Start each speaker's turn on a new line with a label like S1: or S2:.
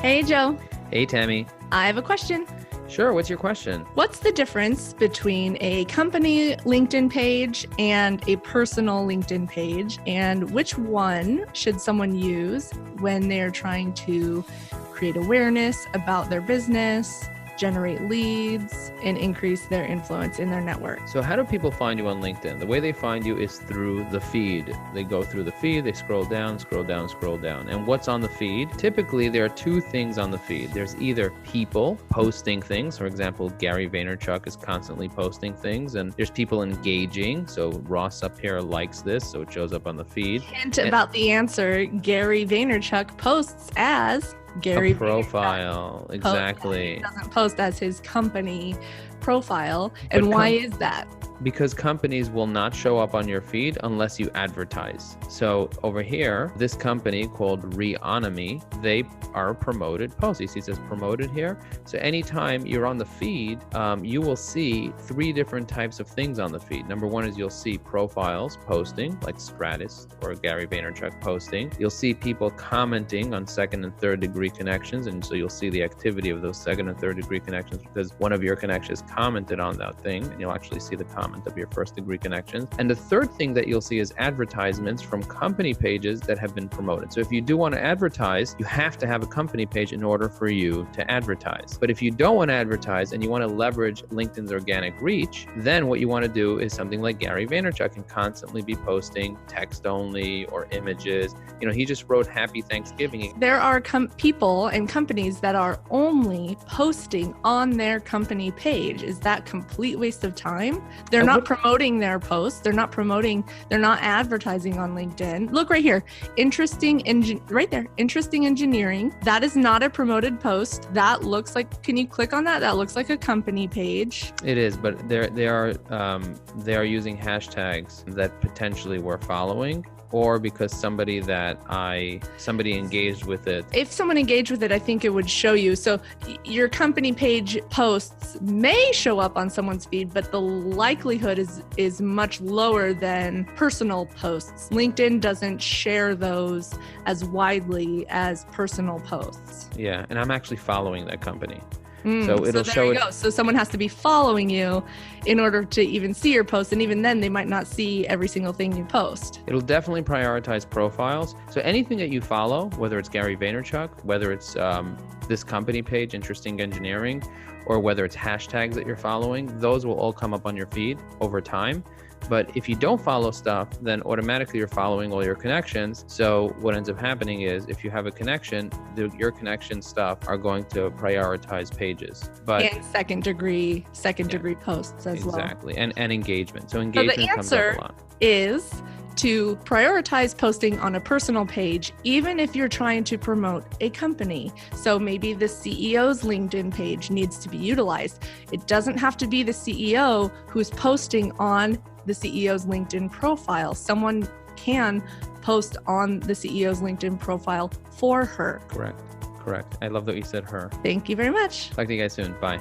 S1: Hey, Joe.
S2: Hey, Tammy.
S1: I have a question.
S2: Sure. What's your question?
S1: What's the difference between a company LinkedIn page and a personal LinkedIn page? And which one should someone use when they're trying to create awareness about their business, generate leads, and increase their influence in their network?
S2: So how do people find you on LinkedIn? The way they find you is through the feed. They go through the feed, they scroll down, scroll down, scroll down. And what's on the feed? Typically, there are two things on the feed. There's either people posting things. For example, Gary Vaynerchuk is constantly posting things, and there's people engaging. So Ross up here likes this, so it shows up on the feed.
S1: Hint about the answer, Gary Vaynerchuk posts as Gary
S2: profile. Exactly.
S1: He doesn't post as his company profile. And why is that?
S2: Because companies will not show up on your feed unless you advertise. So over here, this company called Reonomy, they are promoted posts. You see it says promoted here. So anytime you're on the feed, you will see three different types of things on the feed. Number one is you'll see profiles posting, like Stratus or Gary Vaynerchuk posting. You'll see people commenting on second and third degree connections. And so you'll see the activity of those second and third degree connections because one of your connections commented on that thing, and you'll actually see the comment of your first degree connections. And the third thing that you'll see is advertisements from company pages that have been promoted. So if you do want to advertise, you have to have a company page in order for you to advertise. But if you don't want to advertise and you want to leverage LinkedIn's organic reach, then what you want to do is something like Gary Vaynerchuk and constantly be posting text only or images. You know, he just wrote Happy Thanksgiving.
S1: There are people and companies that are only posting on their company page. Is that complete waste of time? They're not promoting their posts. They're not advertising on LinkedIn. Look right here. Right there. Interesting engineering. That is not a promoted post. That looks like, can you click on that? That looks like a company page.
S2: It is, but they are using hashtags that potentially we're following, or because somebody engaged with it.
S1: If someone engaged with it, I think it would show you. So your company page posts may show up on someone's feed, but the likelihood is much lower than personal posts. LinkedIn doesn't share those as widely as personal posts.
S2: Yeah, and I'm actually following that company. So it'll show it.
S1: So someone has to be following you in order to even see your post. And even then they might not see every single thing you post.
S2: It'll definitely prioritize profiles. So anything that you follow, whether it's Gary Vaynerchuk, whether it's this company page, Interesting Engineering, or whether it's hashtags that you're following, those will all come up on your feed over time. But if you don't follow stuff, then automatically you're following all your connections. So what ends up happening is if you have a connection, your connection stuff are going to prioritize pages. And
S1: second degree posts as well.
S2: Exactly. And engagement. So engagement comes up a lot.
S1: Is to prioritize posting on a personal page, even if you're trying to promote a company. So maybe the CEO's LinkedIn page needs to be utilized. It doesn't have to be the CEO who's posting on the CEO's LinkedIn profile. Someone can post on the CEO's LinkedIn profile for her.
S2: Correct. I love that you said her.
S1: Thank you very much.
S2: Talk to you guys soon. Bye.